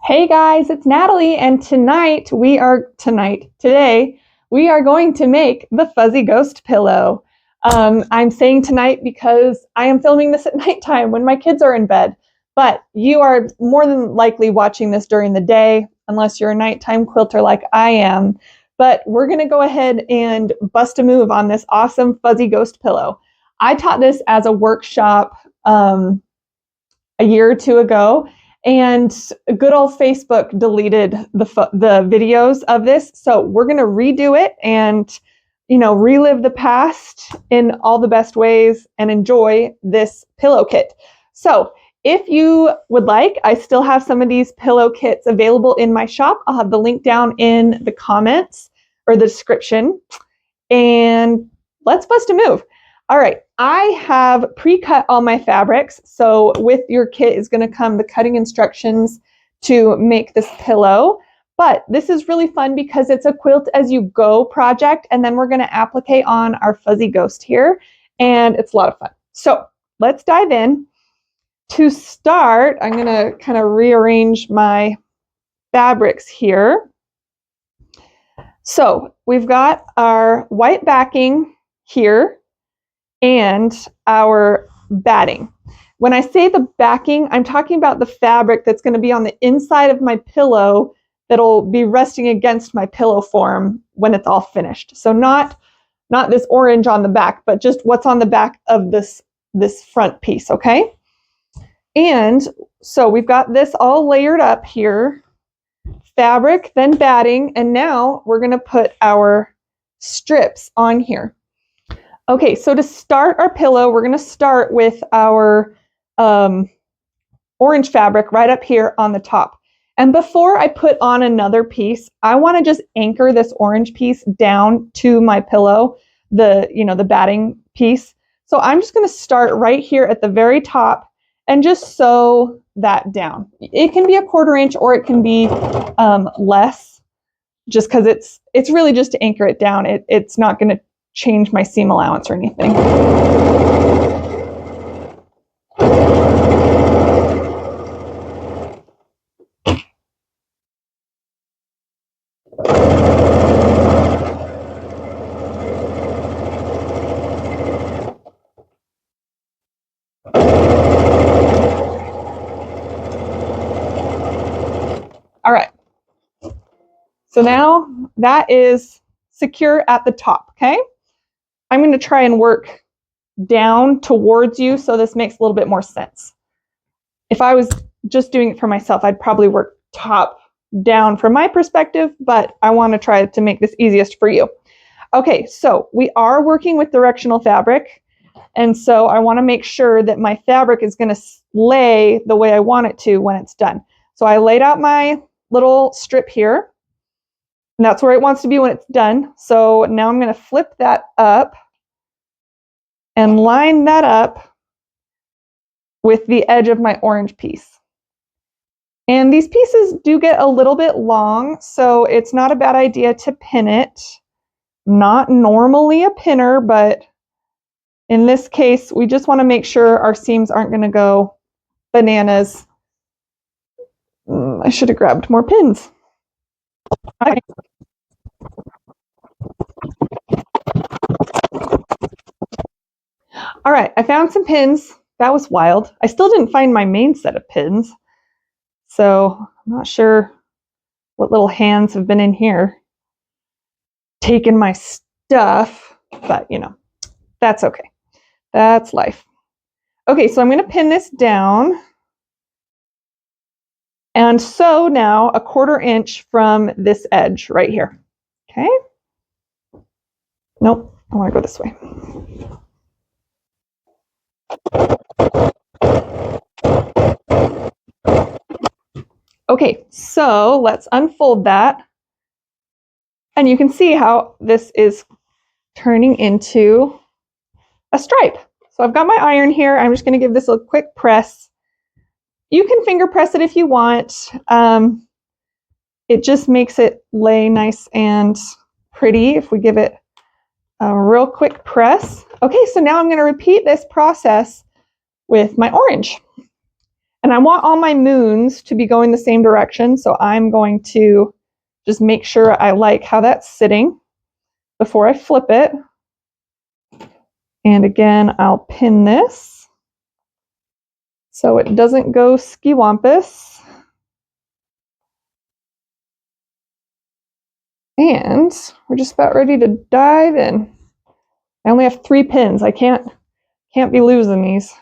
Hey guys, it's Natalie, and today we are going to make the fuzzy ghost pillow. I'm saying tonight because I am filming this at nighttime when my kids are in bed, but you are more than likely watching this during the day, unless you're a nighttime quilter like I am. But we're going to go ahead and bust a move on this awesome fuzzy ghost pillow. I taught this as a workshop a year or two ago, and good old Facebook deleted the videos of this. So we're going to redo it and, relive the past in all the best ways and enjoy this pillow kit. So if you would like, I still have some of these pillow kits available in my shop. I'll have the link down in the comments or the description. And let's bust a move. All right, I have pre-cut all my fabrics. So with your kit is going to come the cutting instructions to make this pillow. But this is really fun because it's a quilt as you go project. And then we're going to applique on our fuzzy ghost here. And it's a lot of fun. So let's dive in. To start, I'm going to kind of rearrange my fabrics here. So we've got our white backing here and our batting. When I say the backing, I'm talking about the fabric that's going to be on the inside of my pillow that'll be resting against my pillow form when it's all finished. So not this orange on the back, but just what's on the back of this front piece, okay? And so we've got this all layered up here. Fabric, then batting, and now we're going to put our strips on here. Okay, so to start our pillow, we're going to start with our orange fabric right up here on the top. And before I put on another piece, I want to just anchor this orange piece down to my pillow, the batting piece. So I'm just going to start right here at the very top and just sew that down. It can be a 1/4 inch or it can be less, just because it's really just to anchor it down. It's not going to change my seam allowance or anything. All right. So now that is secure at the top, okay? I'm going to try and work down towards you so this makes a little bit more sense. If I was just doing it for myself, I'd probably work top down from my perspective, but I want to try to make this easiest for you. Okay, so we are working with directional fabric, and so I want to make sure that my fabric is going to lay the way I want it to when it's done. So I laid out my little strip here, and that's where it wants to be when it's done. So now I'm going to flip that up and line that up with the edge of my orange piece. And these pieces do get a little bit long, so it's not a bad idea to pin it. Not normally a pinner, but in this case, we just want to make sure our seams aren't going to go bananas. I should have grabbed more pins. Okay. All right, I found some pins. That was wild. I still didn't find my main set of pins. So I'm not sure what little hands have been in here taking my stuff, but that's okay. That's life. Okay, so I'm going to pin this down. And sew now a 1/4 inch from this edge right here. Okay. Nope, I want to go this way. Okay, so let's unfold that. And you can see how this is turning into a stripe. So I've got my iron here. I'm just going to give this a quick press. You can finger press it if you want. It just makes it lay nice and pretty if we give it a real quick press. Okay, so now I'm going to repeat this process with my orange. And I want all my moons to be going the same direction, so I'm going to just make sure I like how that's sitting before I flip it. And again, I'll pin this so it doesn't go skiwampus. And we're just about ready to dive in. I only have 3 pins. I can't be losing these.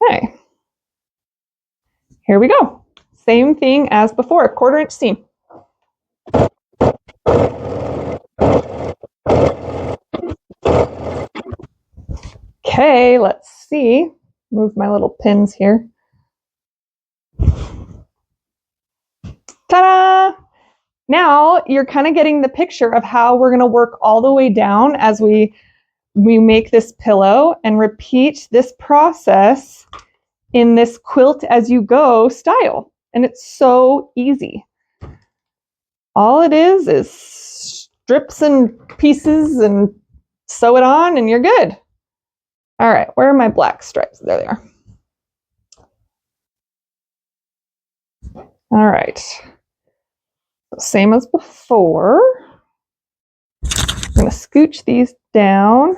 Okay. Here we go. Same thing as before, 1/4 inch seam. Okay, let's see. Move my little pins here. Ta-da! Now you're kind of getting the picture of how we're going to work all the way down as we make this pillow and repeat this process in this quilt as you go style. And it's so easy. All it is strips and pieces and sew it on and you're good. All right, where are my black stripes? There they are. All right, same as before. I'm gonna scooch these down,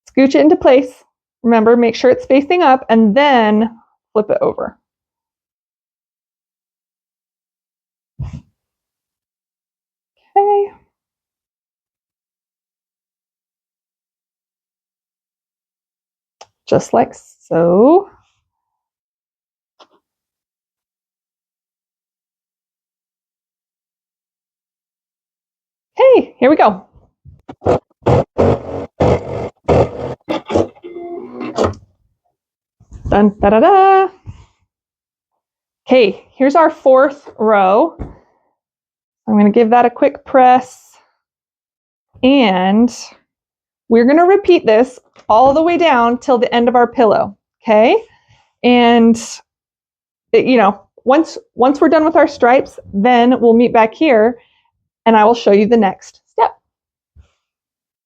scooch it into place. Remember, make sure it's facing up and then flip it over. Okay. Just like so. Okay, here we go. Dun, da, da, da. Okay, here's our 4th row. I'm going to give that a quick press. And we're going to repeat this all the way down till the end of our pillow. Okay? And, once we're done with our stripes, then we'll meet back here and I will show you the next step.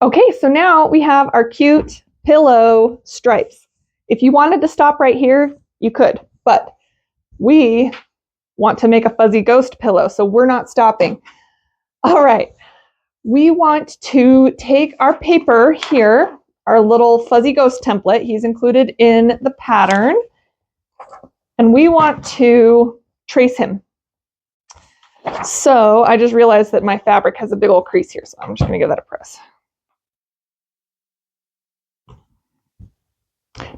Okay, so now we have our cute pillow stripes. If you wanted to stop right here, you could, but we want to make a fuzzy ghost pillow, so we're not stopping. All right, we want to take our paper here, our little fuzzy ghost template. He's included in the pattern, and we want to trace him. So I just realized that my fabric has a big old crease here, so I'm just going to give that a press.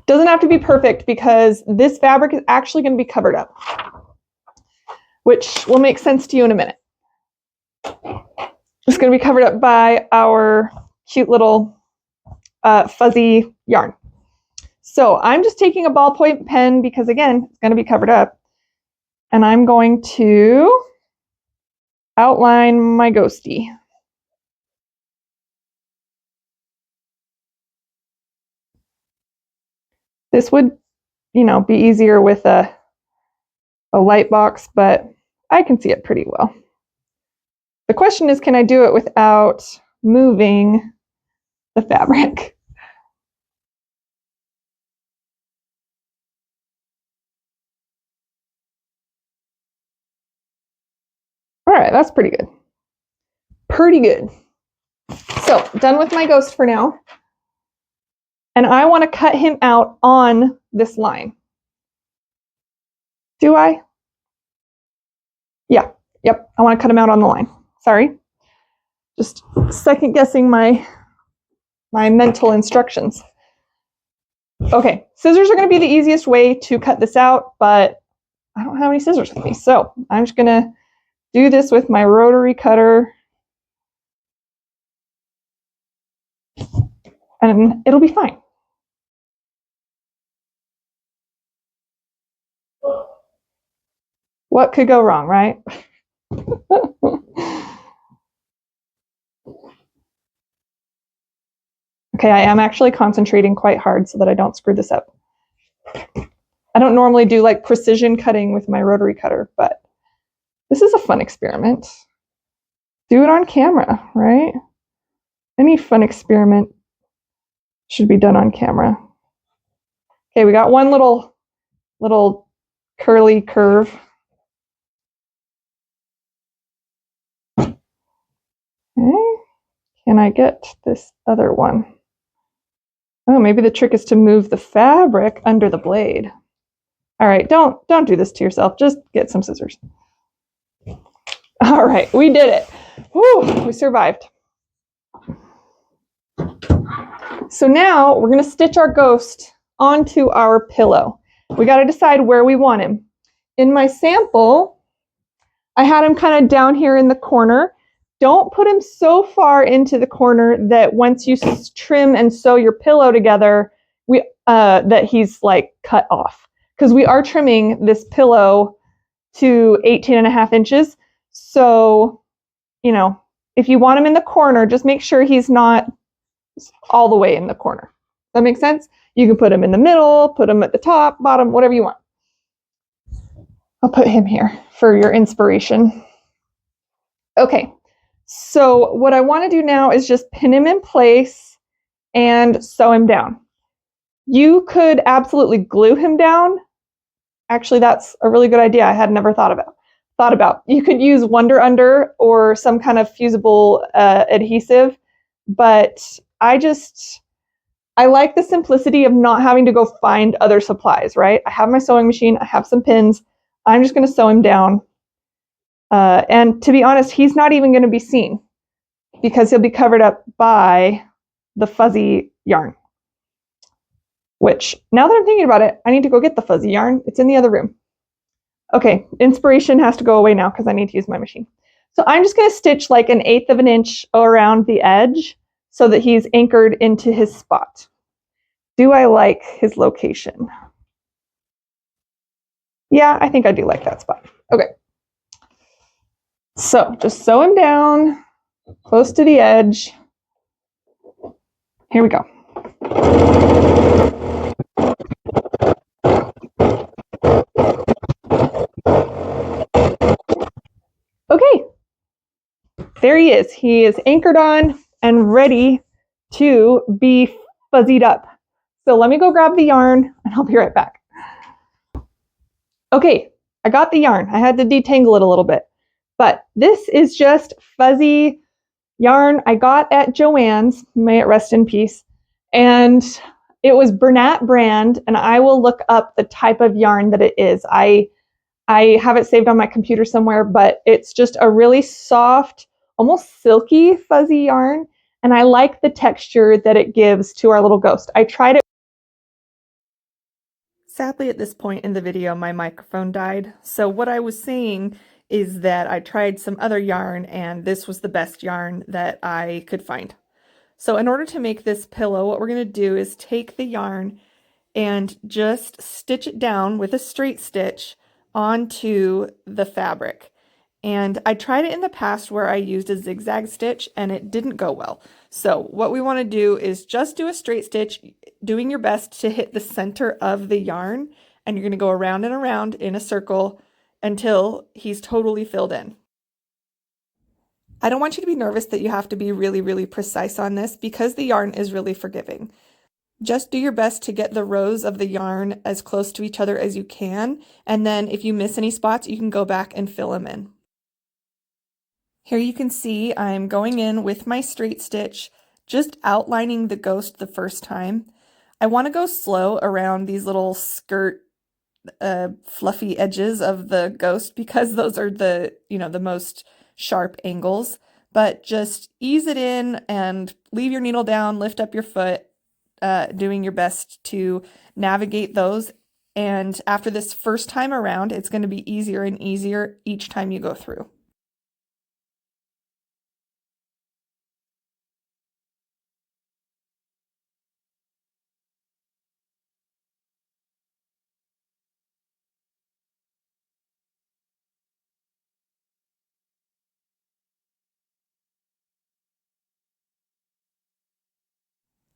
Doesn't have to be perfect because this fabric is actually going to be covered up, which will make sense to you in a minute. It's going to be covered up by our cute little fuzzy yarn. So I'm just taking a ballpoint pen because, again, it's going to be covered up. And I'm going to outline my ghosty. This would, be easier with a light box, but I can see it pretty well. The question is, can I do it without moving the fabric? All right, that's pretty good. Pretty good. So, done with my ghost for now. And I want to cut him out on this line. Do I? Yeah, yep, I want to cut him out on the line. Sorry. Just second guessing my mental instructions. Okay, scissors are going to be the easiest way to cut this out, but I don't have any scissors with me. So I'm just going to do this with my rotary cutter. And it'll be fine. What could go wrong, right? Okay, I am actually concentrating quite hard so that I don't screw this up. I don't normally do like precision cutting with my rotary cutter, but this is a fun experiment. Do it on camera, right? Any fun experiment should be done on camera. Okay, we got one little curly curve. Okay. Can I get this other one? Oh, maybe the trick is to move the fabric under the blade. All right, don't do this to yourself. Just get some scissors. All right, we did it. Whew, we survived. So now we're going to stitch our ghost onto our pillow. We got to decide where we want him. In my sample, I had him kind of down here in the corner. Don't put him so far into the corner that once you trim and sew your pillow together, that he's like cut off. Because we are trimming this pillow to 18.5 inches. So, if you want him in the corner, just make sure he's not all the way in the corner. That makes sense? You can put him in the middle, put him at the top, bottom, whatever you want. I'll put him here for your inspiration. Okay, so what I want to do now is just pin him in place and sew him down. You could absolutely glue him down. Actually, that's a really good idea I had never thought about. You could use Wonder Under or some kind of fusible adhesive, but I like the simplicity of not having to go find other supplies, right? I have my sewing machine, I have some pins. I'm just going to sew him down. And to be honest, he's not even going to be seen because he'll be covered up by the fuzzy yarn. Which, now that I'm thinking about it, I need to go get the fuzzy yarn. It's in the other room. Okay, inspiration has to go away now because I need to use my machine. So I'm just going to stitch like 1/8 of an inch around the edge so that he's anchored into his spot. Do I like his location? Yeah, I think I do like that spot. Okay. So just sew him down close to the edge. Here we go. Okay, there he is. He is anchored on and ready to be fuzzied up. So let me go grab the yarn and I'll be right back. Okay, I got the yarn. I had to detangle it a little bit. But this is just fuzzy yarn I got at Joann's, may it rest in peace. And it was Bernat brand, and I will look up the type of yarn that it is. I have it saved on my computer somewhere, but it's just a really soft, almost silky, fuzzy yarn. And I like the texture that it gives to our little ghost. I tried it. Sadly, at this point in the video, my microphone died. So what I was saying is that I tried some other yarn, and this was the best yarn that I could find. So in order to make this pillow, what we're going to do is take the yarn and just stitch it down with a straight stitch onto the fabric. And I tried it in the past where I used a zigzag stitch and it didn't go well. So what we want to do is just do a straight stitch, doing your best to hit the center of the yarn, and you're going to go around and around in a circle until he's totally filled in. I don't want you to be nervous that you have to be really, really precise on this because the yarn is really forgiving. Just do your best to get the rows of the yarn as close to each other as you can, and then if you miss any spots, you can go back and fill them in. Here you can see I'm going in with my straight stitch, just outlining the ghost the first time. I want to go slow around these little skirt fluffy edges of the ghost because those are the most sharp angles, but just ease it in and leave your needle down, lift up your foot, doing your best to navigate those. And after this first time around, it's going to be easier and easier each time you go through.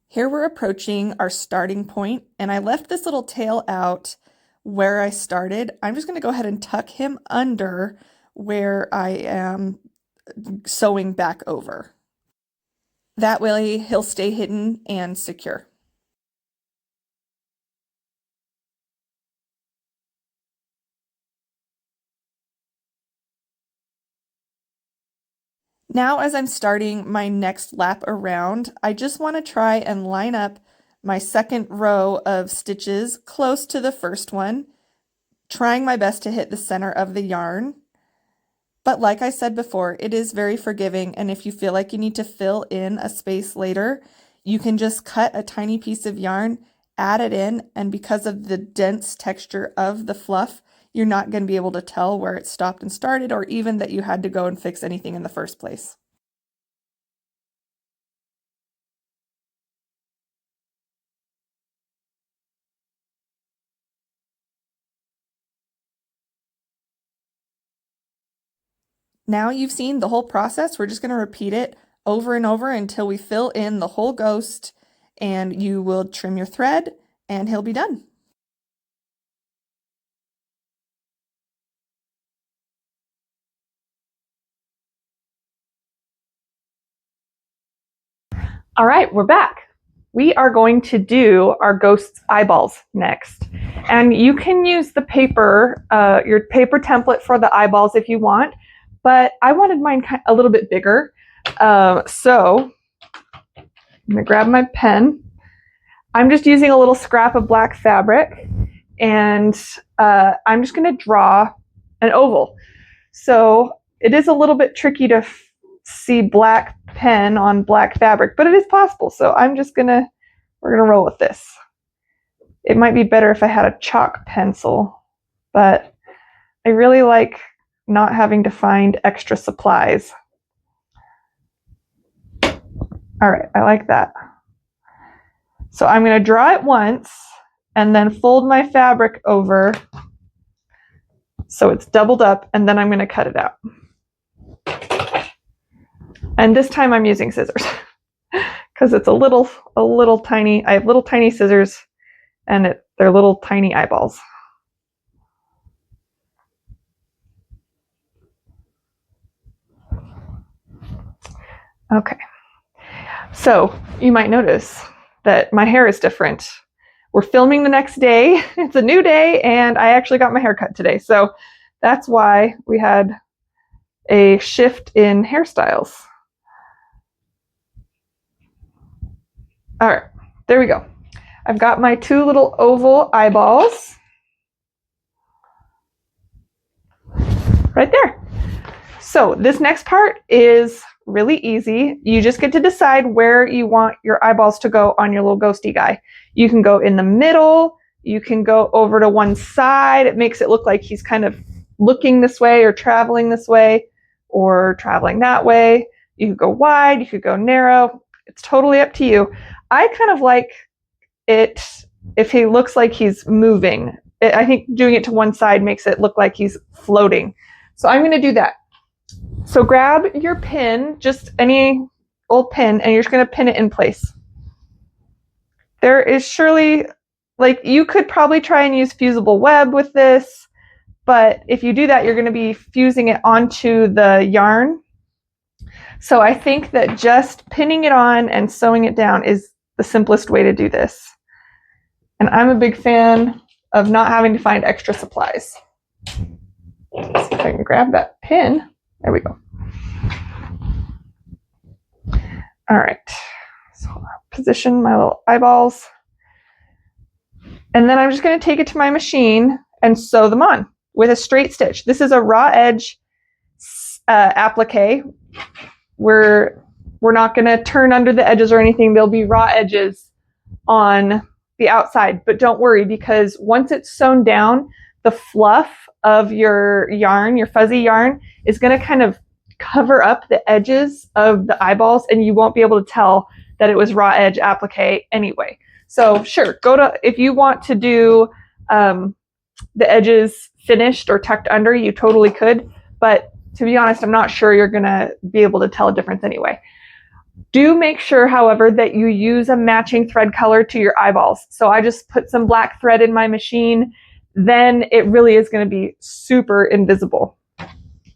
Here we're approaching our starting point, and I left this little tail out where I started. I'm just going to go ahead and tuck him under where I am sewing back over. That way he'll stay hidden and secure. Now, as I'm starting my next lap around, I just want to try and line up my second row of stitches close to the first one, trying my best to hit the center of the yarn. But like I said before, it is very forgiving, and if you feel like you need to fill in a space later, you can just cut a tiny piece of yarn, add it in, and because of the dense texture of the fluff, you're not going to be able to tell where it stopped and started, or even that you had to go and fix anything in the first place. Now you've seen the whole process. We're just going to repeat it over and over until we fill in the whole ghost, and you will trim your thread and he'll be done. All right, we're back. We are going to do our ghost's eyeballs next. And you can use the paper, your paper template for the eyeballs if you want, but I wanted mine a little bit bigger. So I'm gonna grab my pen. I'm just using a little scrap of black fabric, and I'm just gonna draw an oval. So it is a little bit tricky to see black pen on black fabric, but it is possible. So we're gonna roll with this. It might be better if I had a chalk pencil, but I really like not having to find extra supplies. All right, I like that. So I'm gonna draw it once and then fold my fabric over so it's doubled up, and then I'm gonna cut it out. And this time I'm using scissors because it's a little tiny. I have little tiny scissors, and they're little tiny eyeballs. Okay. So you might notice that my hair is different. We're filming the next day. It's a new day, and I actually got my hair cut today. So that's why we had a shift in hairstyles. All right, there we go. I've got my two little oval eyeballs right there. So this next part is really easy. You just get to decide where you want your eyeballs to go on your little ghosty guy. You can go in the middle, you can go over to one side. It makes it look like he's kind of looking this way or traveling this way or traveling that way. You could go wide, you could go narrow. It's totally up to you. I kind of like it if he looks like he's moving. I think doing it to one side makes it look like he's floating. So I'm going to do that. So grab your pin, just any old pin, and you're just going to pin it in place. There is surely, like, you could probably try and use fusible web with this, but if you do that, you're going to be fusing it onto the yarn. So I think that just pinning it on and sewing it down is the simplest way to do this. And I'm a big fan of not having to find extra supplies. Let's see if I can grab that pin. There we go. All right. So I'll position my little eyeballs. And then I'm just going to take it to my machine and sew them on with a straight stitch. This is a raw edge applique. We're not going to turn under the edges or anything. There'll be raw edges on the outside, but don't worry, because once it's sewn down, the fluff of your yarn, your fuzzy yarn, is going to kind of cover up the edges of the eyeballs, and you won't be able to tell that it was raw edge applique anyway. So sure, if you want to do the edges finished or tucked under, you totally could, but to be honest, I'm not sure you're going to be able to tell a difference anyway. Do make sure, however, that you use a matching thread color to your eyeballs. So I just put some black thread in my machine, then it really is going to be super invisible.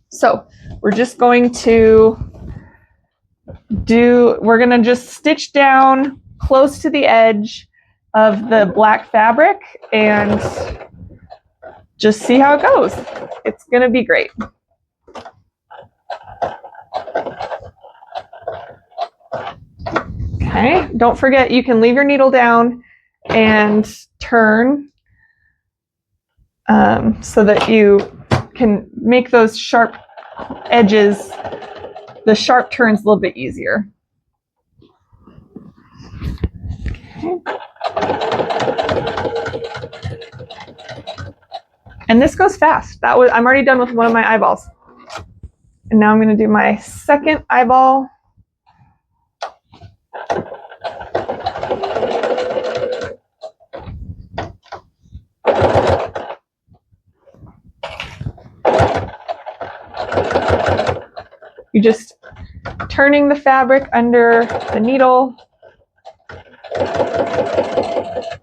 So we're just going to just stitch down close to the edge of the black fabric and just see how it goes. It's going to be great. Okay, don't forget you can leave your needle down and turn so that you can make those sharp edges, the sharp turns a little bit easier. Okay. And this goes fast. I'm already done with one of my eyeballs. And now I'm going to do my second eyeball. You're just turning the fabric under the needle.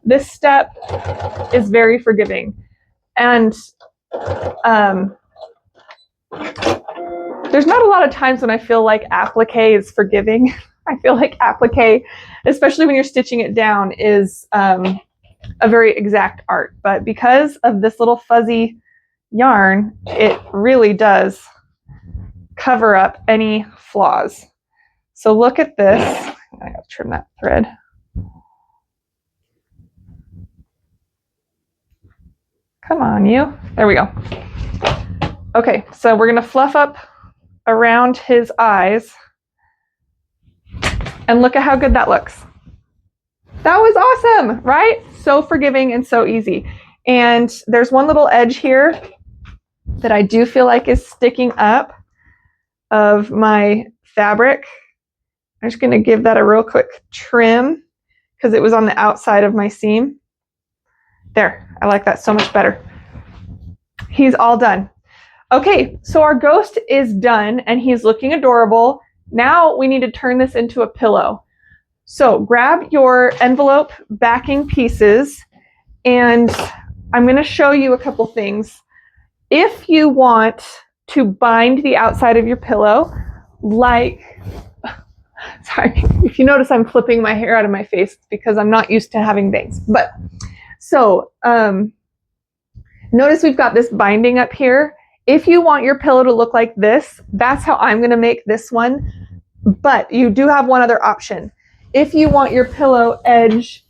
This step is very forgiving. And there's not a lot of times when I feel like applique is forgiving. I feel like applique, especially when you're stitching it down, is a very exact art. But because of this little fuzzy yarn, it really does cover up any flaws. So look at this. I gotta trim that thread. Come on, you. There we go. Okay, so we're gonna fluff up around his eyes. And look at how good that looks. That was awesome, right? So forgiving and so easy. And there's one little edge here that I do feel like is sticking up of my fabric. I'm just going to give that a real quick trim because it was on the outside of my seam. There, I like that so much better. He's all done. Okay, so our ghost is done and he's looking adorable. Now we need to turn this into a pillow. So grab your envelope backing pieces and I'm going to show you a couple things. If you want to bind the outside of your pillow, like, sorry, if you notice I'm flipping my hair out of my face, it's because I'm not used to having bangs. But so notice we've got this binding up here. If you want your pillow to look like this, that's how I'm going to make this one. But you do have one other option. If you want your pillow edge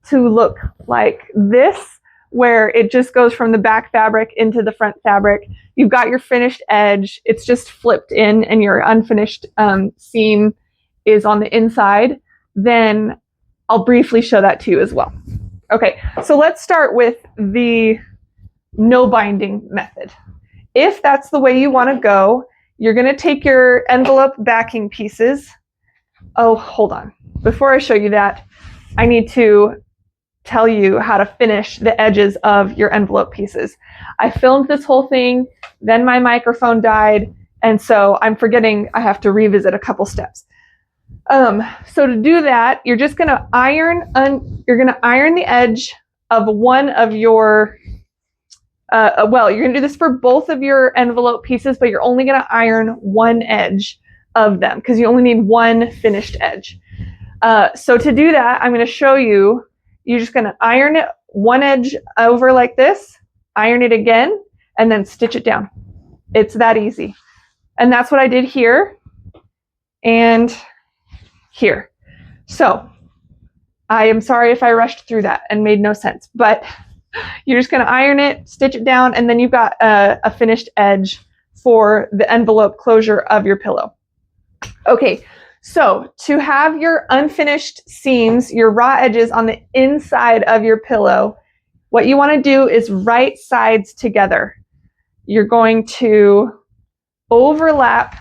to look like this, where it just goes from the back fabric into the front fabric, you've got your finished edge, it's just flipped in and your unfinished seam is on the inside, then I'll briefly show that to you as well. Okay, so let's start with the no binding method. If that's the way you want to go, you're going to take your envelope backing pieces. Oh, hold on. Before I show you that, I need to tell you how to finish the edges of your envelope pieces. I filmed this whole thing, then my microphone died, and so I'm forgetting I have to revisit a couple steps. So to do that, you're just going to iron the edge of one of your well, you're going to do this for both of your envelope pieces, but you're only going to iron one edge of them because you only need one finished edge. So to do that, I'm going to show you. You're just going to iron it one edge over like this, iron it again, and then stitch it down. It's that easy. And that's what I did here and here. So I am sorry if I rushed through that and made no sense, but you're just going to iron it, stitch it down, and then you've got a finished edge for the envelope closure of your pillow. Okay, so to have your unfinished seams, your raw edges on the inside of your pillow, what you want to do is right sides together. You're going to overlap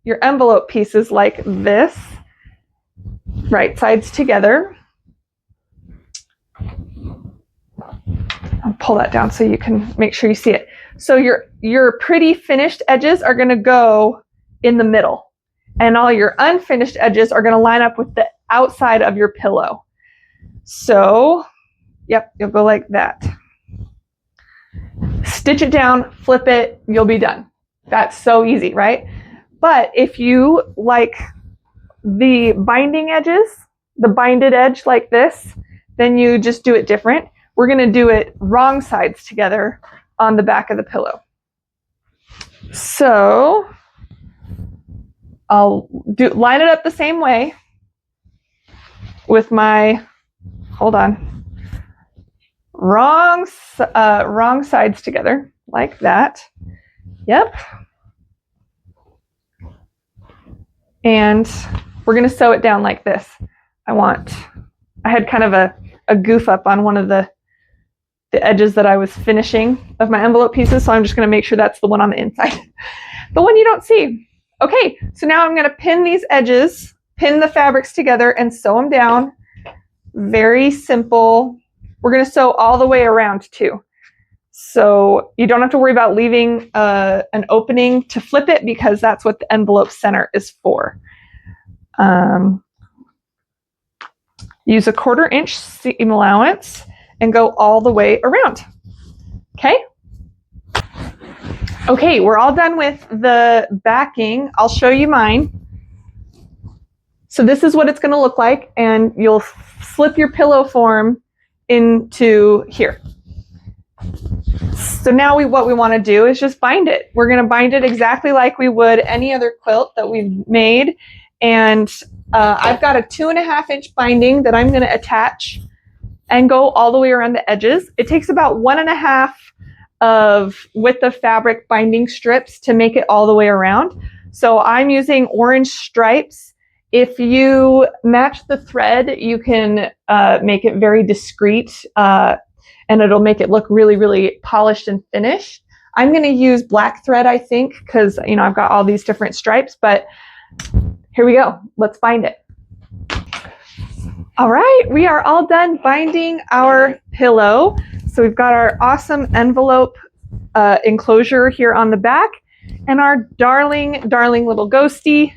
your envelope pieces like this, right sides together. I'll pull that down so you can make sure you see it. So your pretty finished edges are going to go in the middle. And all your unfinished edges are going to line up with the outside of your pillow. So, yep, you'll go like that. Stitch it down, flip it, you'll be done. That's so easy, right? But if you like the binding edges, the binded edge like this, then you just do it different. We're going to do it wrong sides together on the back of the pillow. So I'll line it up the same way. with my, hold on, wrong sides together, like that. Yep. And we're going to sew it down like this. I had kind of a goof up on one of the edges that I was finishing of my envelope pieces, so I'm just going to make sure that's the one on the inside. The one you don't see. Okay, so now I'm going to pin these edges, pin the fabrics together and sew them down. Very simple. We're going to sew all the way around too. So you don't have to worry about leaving an opening to flip it, because that's what the envelope center is for. Use a 1/4 inch seam allowance and go all the way around. Okay? Okay, we're all done with the backing. I'll show you mine. So this is what it's going to look like, and you'll slip your pillow form into here. So now what we want to do is just bind it. We're going to bind it exactly like we would any other quilt that we've made. And I've got a 2.5 inch binding that I'm going to attach and go all the way around the edges. It takes about 1.5 of width of fabric binding strips to make it all the way around. So I'm using orange stripes. If you match the thread, you can make it very discreet, and it'll make it look really, really polished and finished. I'm going to use black thread, I think, because I've got all these different stripes, but here we go. Let's bind it. All right, we are all done binding our pillow. So we've got our awesome envelope enclosure here on the back, and our darling, darling little ghosty,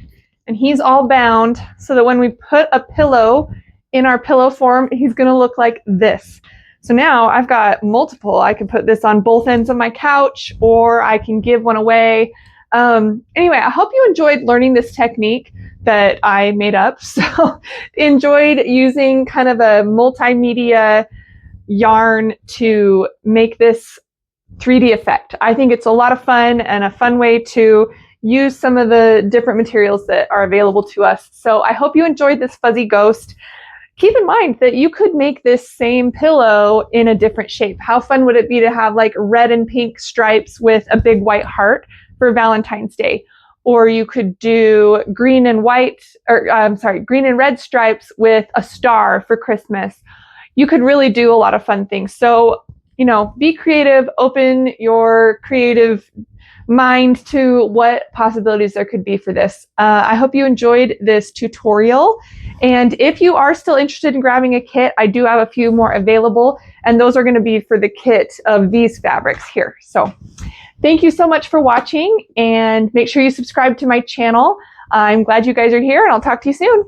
and he's all bound so that when we put a pillow in our pillow form, he's going to look like this. So now I've got multiple. I can put this on both ends of my couch, or I can give one away. Anyway, I hope you enjoyed learning this technique that I made up. So enjoyed using kind of a multimedia yarn to make this 3D effect. I think it's a lot of fun and a fun way to use some of the different materials that are available to us. So I hope you enjoyed this fuzzy ghost. Keep in mind that you could make this same pillow in a different shape. How fun would it be to have like red and pink stripes with a big white heart for Valentine's Day? Or you could do green and red stripes with a star for Christmas. You could really do a lot of fun things. So, be creative, open your creative mind to what possibilities there could be for this. I hope you enjoyed this tutorial. And if you are still interested in grabbing a kit, I do have a few more available, and those are going to be for the kit of these fabrics here. So thank you so much for watching, and make sure you subscribe to my channel. I'm glad you guys are here, and I'll talk to you soon.